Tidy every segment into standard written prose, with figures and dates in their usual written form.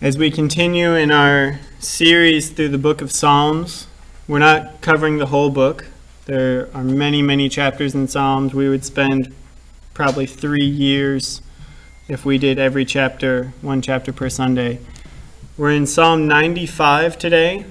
As we continue in our series through the book of Psalms, we're not covering the whole book. There are many, many chapters in Psalms. We would spend probably 3 years if we did every chapter, one chapter per Sunday. We're in Psalm 95 today,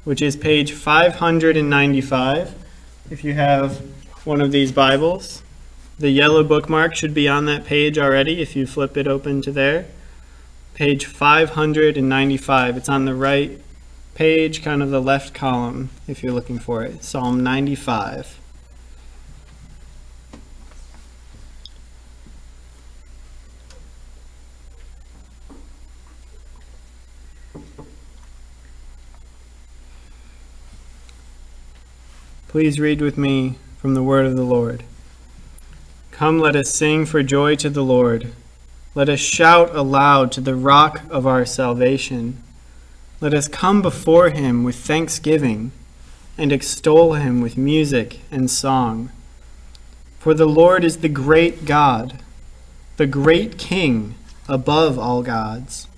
which is page 595. If you have one of these Bibles, the yellow bookmark should be on that page already if you flip it open to there. Page 595. It's on the right page, kind of the left column, if you're looking for it. Psalm 95. Please read with me from the word of the Lord. Come, let us sing for joy to the Lord. Let us shout aloud to the rock of our salvation. Let us come before him with thanksgiving and extol him with music and song. For the Lord is the great God, the great King above all gods.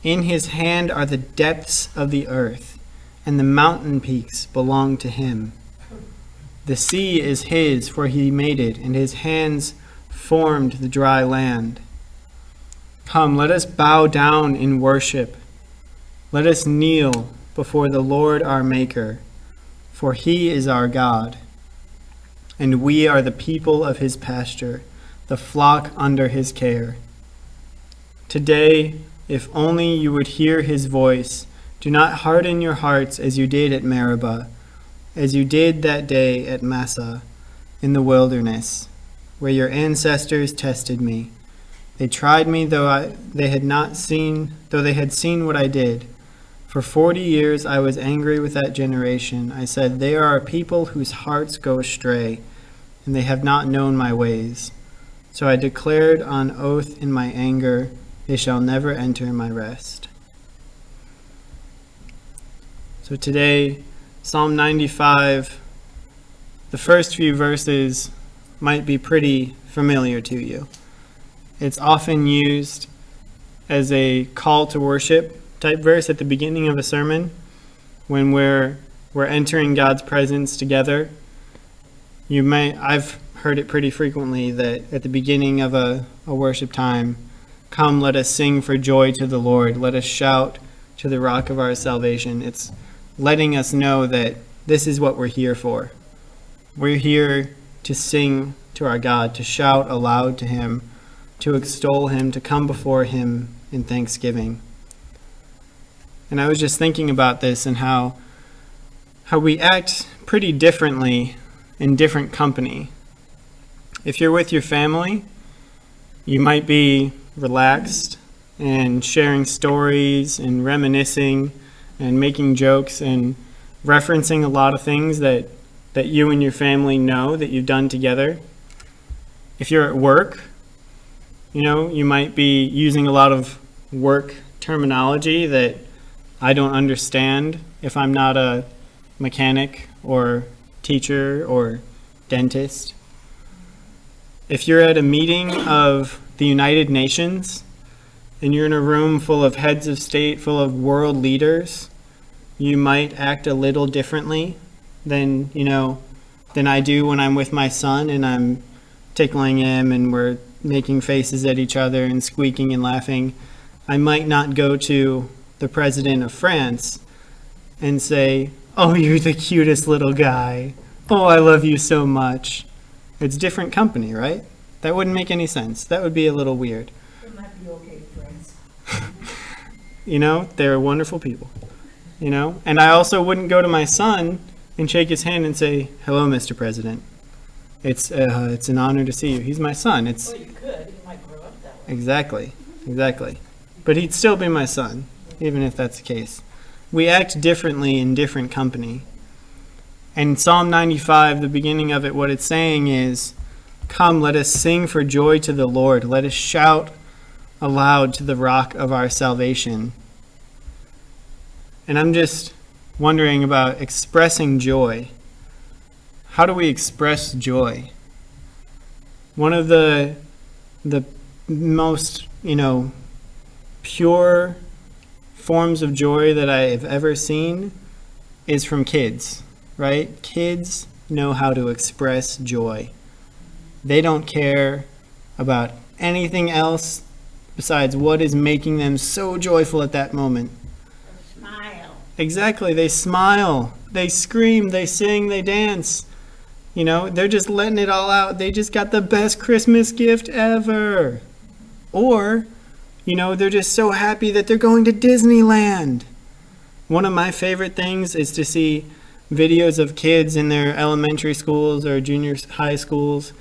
In his hand are the depths of the earth, and the mountain peaks belong to him. The sea is his, for he made it, and his hands formed the dry land. Come, let us bow down in worship. Let us kneel before the Lord our Maker, for he is our God, and we are the people of his pasture, the flock under his care. Today, if only you would hear his voice, do not harden your hearts as you did at Meribah, as you did that day at Massah in the wilderness, where your ancestors tested me. They tried me though they had seen what I did. For 40 years I was angry with that generation. I said, they are a people whose hearts go astray, and they have not known my ways. So I declared on oath in my anger, they shall never enter my rest. So today, Psalm 95, the first few verses might be pretty familiar to you. It's often used as a call to worship type verse at the beginning of a sermon when we're entering God's presence together. I've heard it pretty frequently that at the beginning of a worship time, come, let us sing for joy to the Lord. Let us shout to the rock of our salvation. It's letting us know that this is what we're here for. We're here to sing to our God, to shout aloud to him, to extol him, to come before him in thanksgiving. And I was just thinking about this and how we act pretty differently in different company. If you're with your family, you might be relaxed and sharing stories and reminiscing and making jokes and referencing a lot of things that you and your family know that you've done together. If you're at work, you might be using a lot of work terminology that I don't understand if I'm not a mechanic or teacher or dentist. If you're at a meeting of the United Nations and you're in a room full of heads of state, full of world leaders, you might act a little differently than I do when I'm with my son and I'm tickling him and we're making faces at each other and squeaking and laughing. I might not go to the president of France and say, oh, you're the cutest little guy. Oh, I love you so much. It's different company, right? That wouldn't make any sense. That would be a little weird. It might be okay, friends. They're wonderful people. And I also wouldn't go to my son and shake his hand and say, hello, Mr. President. It's an honor to see you. He's my son. Well, you could. You might grow up that way. Exactly. But he'd still be my son, even if that's the case. We act differently in different company. And Psalm 95, the beginning of it, what it's saying is, come, let us sing for joy to the Lord. Let us shout aloud to the rock of our salvation. And I'm just wondering about expressing joy. How do we express joy? One of the most, pure forms of joy that I have ever seen is from kids, right? Kids know how to express joy. They don't care about anything else besides what is making them so joyful at that moment. Smile. Exactly. They smile, they scream, they sing, they dance. You know, they're just letting it all out. They just got the best Christmas gift ever. Or, you know, they're just so happy that they're going to Disneyland. One of my favorite things is to see videos of kids in their elementary schools or junior high schools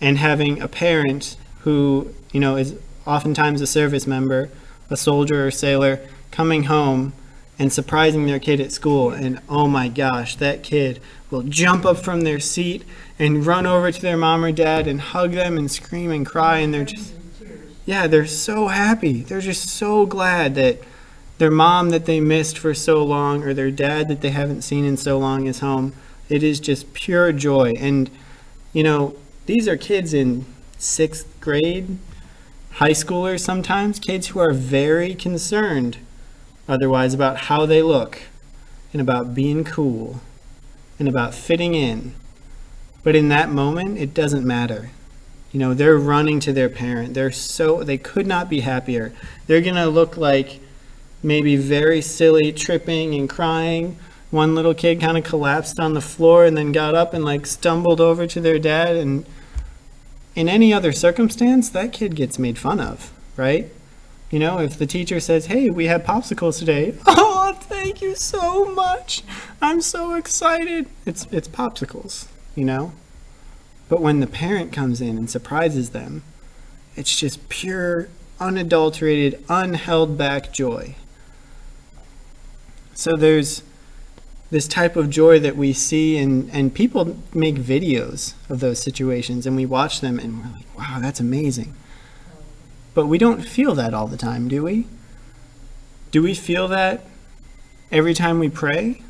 and having a parent who, you know, is oftentimes a service member, a soldier or sailor, coming home and surprising their kid at school. And oh my gosh, that kid will jump up from their seat and run over to their mom or dad and hug them and scream and cry. And they're just, yeah, they're so happy. They're just so glad that their mom that they missed for so long or their dad that they haven't seen in so long is home. It is just pure joy. And, you know, these are kids in 6th grade, high schoolers sometimes, kids who are very concerned otherwise about how they look and about being cool and about fitting in. But in that moment, it doesn't matter. You know, they're running to their parent. They could not be happier. They're going to look like maybe very silly, tripping and crying. One little kid kind of collapsed on the floor and then got up and like stumbled over to their dad. And in any other circumstance, that kid gets made fun of, right? You know, if the teacher says, hey, we had popsicles today. Oh, thank you so much. I'm so excited. It's popsicles, you know? But when the parent comes in and surprises them, it's just pure, unadulterated, unheld back joy. So there's this type of joy that we see, and people make videos of those situations, and we watch them, and we're like, wow, that's amazing. But we don't feel that all the time, do we? Do we feel that every time we pray?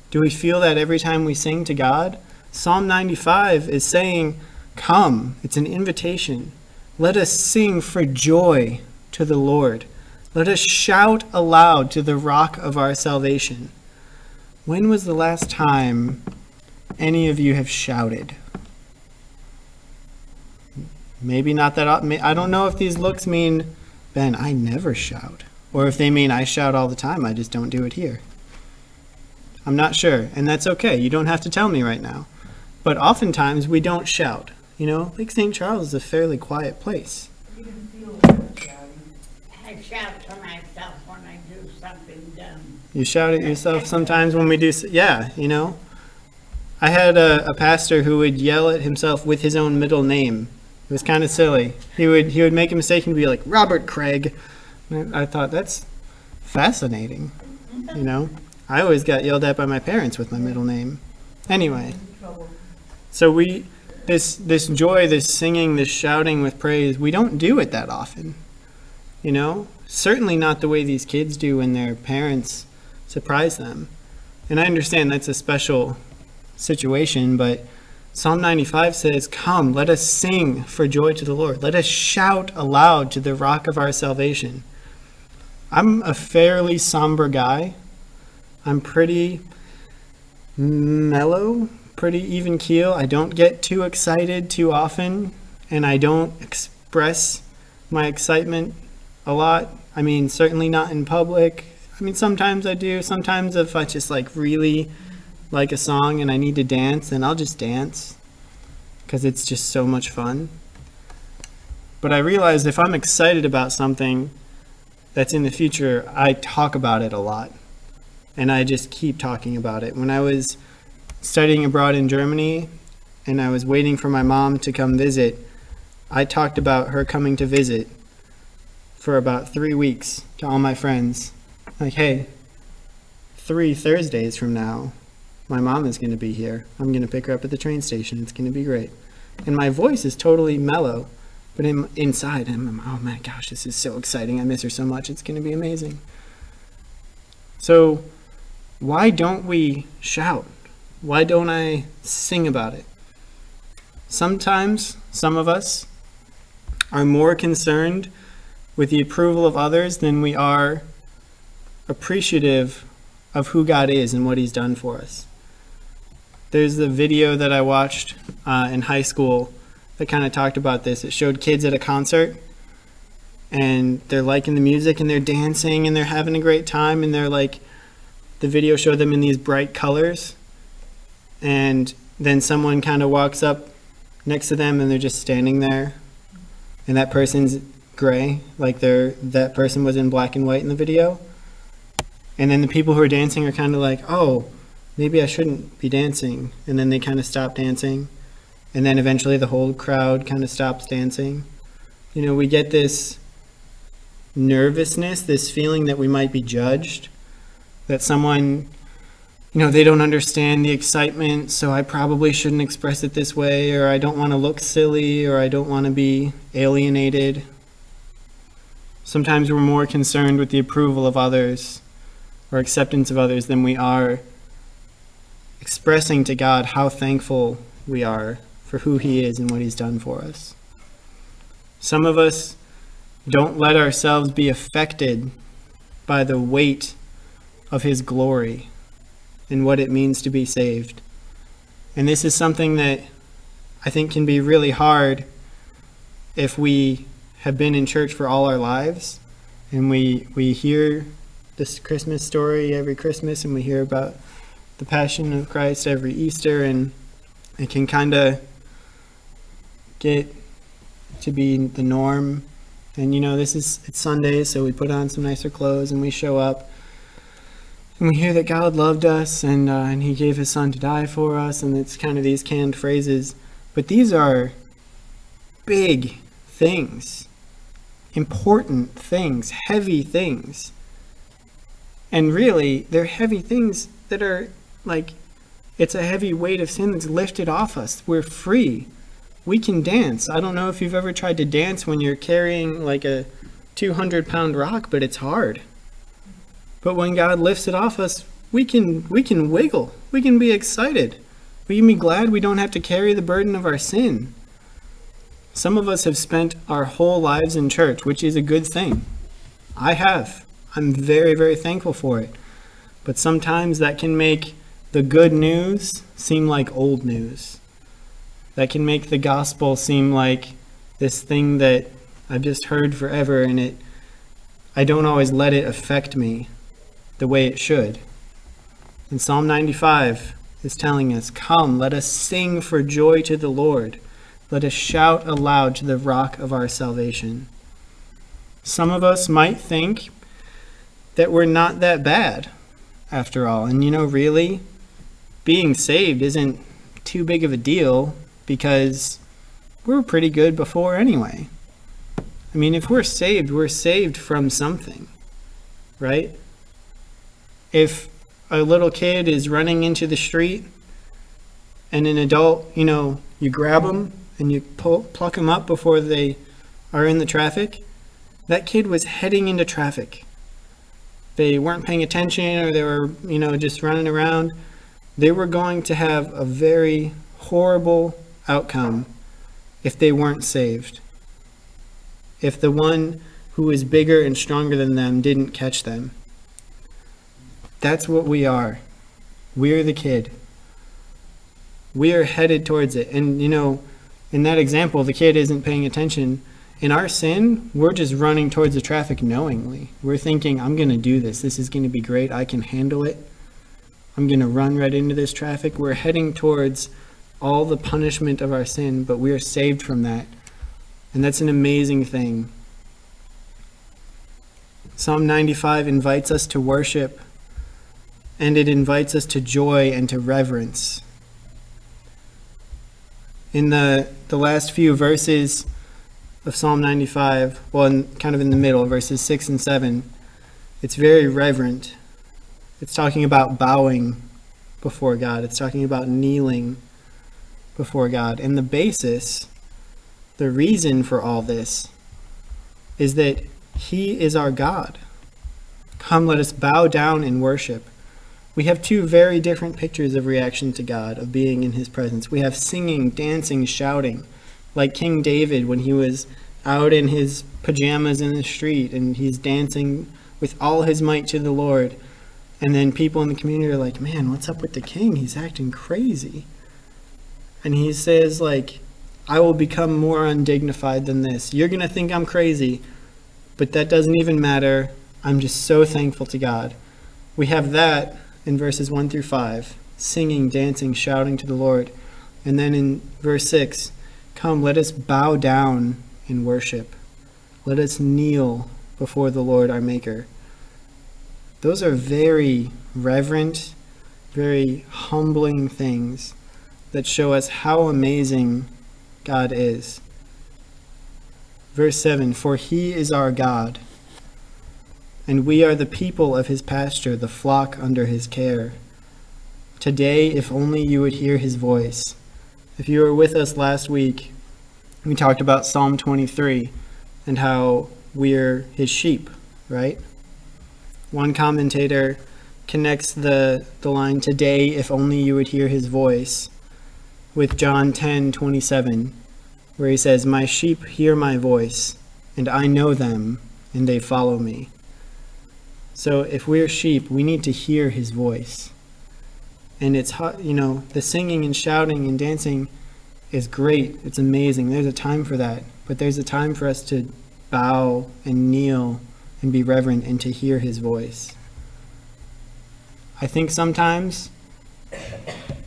Do we feel that every time we sing to God? Psalm 95 is saying, come, it's an invitation. Let us sing for joy to the Lord. Let us shout aloud to the rock of our salvation. When was the last time any of you have shouted? Maybe not that. I don't know if these looks mean, Ben, I never shout. Or if they mean I shout all the time, I just don't do it here. I'm not sure, and that's okay. You don't have to tell me right now. But oftentimes we don't shout. You know, Lake St. Charles is a fairly quiet place. You can feel like shouting. I shout to myself when I do something dumb. You shout at yourself sometimes when we do, yeah, you know. I had a pastor who would yell at himself with his own middle name. It was kind of silly. He would make a mistake and be like, Robert Craig. And I thought, that's fascinating. You know, I always got yelled at by my parents with my middle name. Anyway, so this joy, this singing, this shouting with praise, we don't do it that often. You know, certainly not the way these kids do when their parents surprise them. And I understand that's a special situation, but Psalm 95 says, come, let us sing for joy to the Lord. Let us shout aloud to the rock of our salvation. I'm a fairly somber guy. I'm pretty mellow, pretty even keel. I don't get too excited too often, and I don't express my excitement a lot. I mean, certainly not in public. I mean, sometimes I do. Sometimes if I just like really like a song and I need to dance, then I'll just dance because it's just so much fun. But I realized if I'm excited about something that's in the future, I talk about it a lot. And I just keep talking about it. When I was studying abroad in Germany and I was waiting for my mom to come visit, I talked about her coming to visit for about 3 weeks to all my friends. Like, hey, 3 Thursdays from now, my mom is going to be here. I'm going to pick her up at the train station. It's going to be great. And my voice is totally mellow. But inside, I'm, oh my gosh, this is so exciting. I miss her so much. It's going to be amazing. So why don't we shout? Why don't I sing about it? Sometimes, some of us are more concerned with the approval of others than we are appreciative of who God is and what he's done for us. There's a video that I watched in high school that kind of talked about this. It showed kids at a concert, and they're liking the music, and they're dancing, and they're having a great time, and they're like, the video showed them in these bright colors, and then someone kind of walks up next to them, and they're just standing there, and that person's gray, like that person was in black and white in the video. And then the people who are dancing are kind of like, oh, maybe I shouldn't be dancing. And then they kind of stop dancing. And then eventually the whole crowd kind of stops dancing. You know, we get this nervousness, this feeling that we might be judged, that someone, you know, they don't understand the excitement, so I probably shouldn't express it this way, or I don't want to look silly, or I don't want to be alienated. Sometimes we're more concerned with the approval of others or acceptance of others than we are expressing to God how thankful we are for who he is and what he's done for us. Some of us don't let ourselves be affected by the weight of his glory and what it means to be saved. And this is something that I think can be really hard if we have been in church for all our lives, and we hear this Christmas story every Christmas, and we hear about the Passion of Christ every Easter, and it can kind of get to be the norm. And you know, it's Sunday, so we put on some nicer clothes and we show up, and we hear that God loved us, and he gave his son to die for us, and it's kind of these canned phrases. But these are big things, important things, heavy things. And really, they're heavy things that are like, it's a heavy weight of sin that's lifted off us. We're free. We can dance. I don't know if you've ever tried to dance when you're carrying like a 200-pound rock, but it's hard. But when God lifts it off us, we can wiggle. We can be excited. We can be glad we don't have to carry the burden of our sin. Some of us have spent our whole lives in church, which is a good thing. I have. I'm very, very thankful for it. But sometimes that can make the good news seem like old news. That can make the gospel seem like this thing that I've just heard forever, and I don't always let it affect me the way it should. And Psalm 95 is telling us, "Come, let us sing for joy to the Lord. Let us shout aloud to the rock of our salvation." Some of us might think that we're not that bad after all. And you know, really, being saved isn't too big of a deal because we were pretty good before anyway. I mean, if we're saved from something, right? If a little kid is running into the street and an adult, you know, you grab them and you pluck them up before they are in the traffic, that kid was heading into traffic. They weren't paying attention, or they were, you know, just running around. They were going to have a very horrible outcome if they weren't saved. If the one who is bigger and stronger than them didn't catch them. That's what we are. We're the kid. We are headed towards it. And, you know, in that example, the kid isn't paying attention. In our sin, we're just running towards the traffic knowingly. We're thinking, I'm going to do this. This is going to be great. I can handle it. I'm going to run right into this traffic. We're heading towards all the punishment of our sin, but we are saved from that. And that's an amazing thing. Psalm 95 invites us to worship, and it invites us to joy and to reverence. In the last few verses of Psalm 95, well, kind of in the middle, verses 6 and 7, it's very reverent. It's talking about bowing before God. It's talking about kneeling before God. And the basis, the reason for all this, is that he is our God. Come, let us bow down and worship. We have two very different pictures of reaction to God, of being in his presence. We have singing, dancing, shouting, like King David when he was out in his pajamas in the street and he's dancing with all his might to the Lord. And then people in the community are like, man, what's up with the king? He's acting crazy. And he says, like, I will become more undignified than this. You're going to think I'm crazy, but that doesn't even matter. I'm just so thankful to God. We have that in verses 1 through 5, singing, dancing, shouting to the Lord. And then in verse 6, come, let us bow down in worship. Let us kneel before the Lord our Maker. Those are very reverent, very humbling things that show us how amazing God is. Verse 7, for he is our God, and we are the people of his pasture, the flock under his care. Today, if only you would hear his voice. If you were with us last week, we talked about Psalm 23 and how we're his sheep, right? One commentator connects the line, today, if only you would hear his voice, with John 10:27, where he says, my sheep hear my voice, and I know them, and they follow me. So if we're sheep, we need to hear his voice. And it's, the singing and shouting and dancing is great. It's amazing. There's a time for that. But there's a time for us to bow and kneel and be reverent and to hear his voice. I think sometimes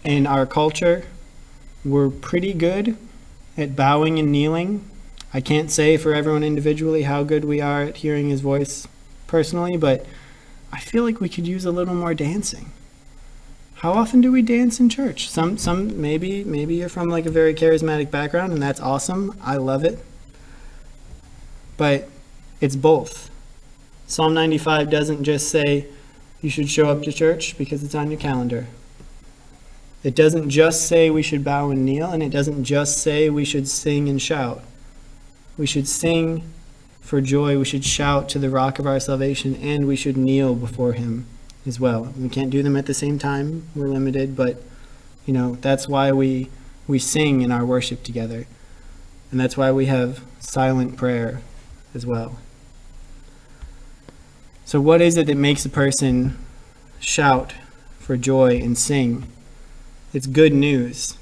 in our culture, we're pretty good at bowing and kneeling. I can't say for everyone individually how good we are at hearing his voice personally, but I feel like we could use a little more dancing. How often do we dance in church? Some maybe you're from like a very charismatic background, and that's awesome. I love it. But it's both. Psalm 95 doesn't just say you should show up to church because it's on your calendar. It doesn't just say we should bow and kneel, and it doesn't just say we should sing and shout. We should sing for joy, we should shout to the rock of our salvation, and we should kneel before him as well. We can't do them at the same time. We're limited, but that's why we sing in our worship together. And that's why we have silent prayer as well. So what is it that makes a person shout for joy and sing? It's good news.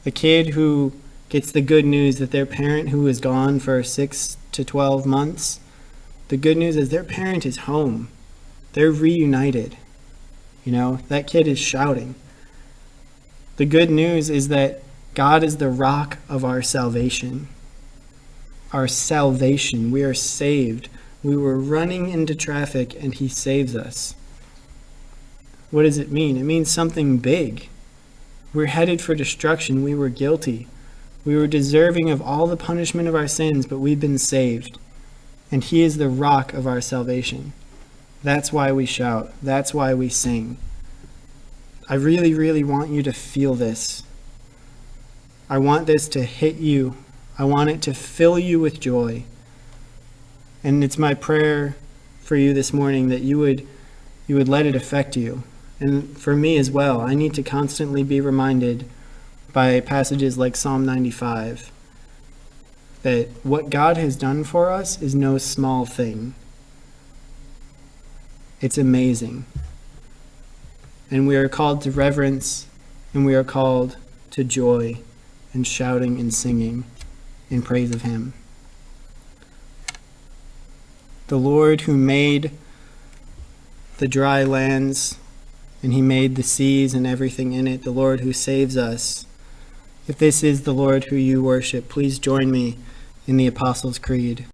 A kid who gets the good news that their parent who is gone for 6 to 12 months, the good news is their parent is home. They're reunited. That kid is shouting. The good news is that God is the rock of our salvation. Our salvation. We are saved. We were running into traffic and he saves us. What does it mean? It means something big. We're headed for destruction. We were guilty. We were deserving of all the punishment of our sins, but we've been saved. And he is the rock of our salvation. That's why we shout. That's why we sing. I really, really want you to feel this. I want this to hit you. I want it to fill you with joy. And it's my prayer for you this morning that you would let it affect you. And for me as well, I need to constantly be reminded by passages like Psalm 95 that what God has done for us is no small thing. It's amazing. And we are called to reverence, and we are called to joy and shouting and singing in praise of him. The Lord who made the dry lands, and he made the seas and everything in it, the Lord who saves us. If this is the Lord who you worship, please join me in the Apostles' Creed.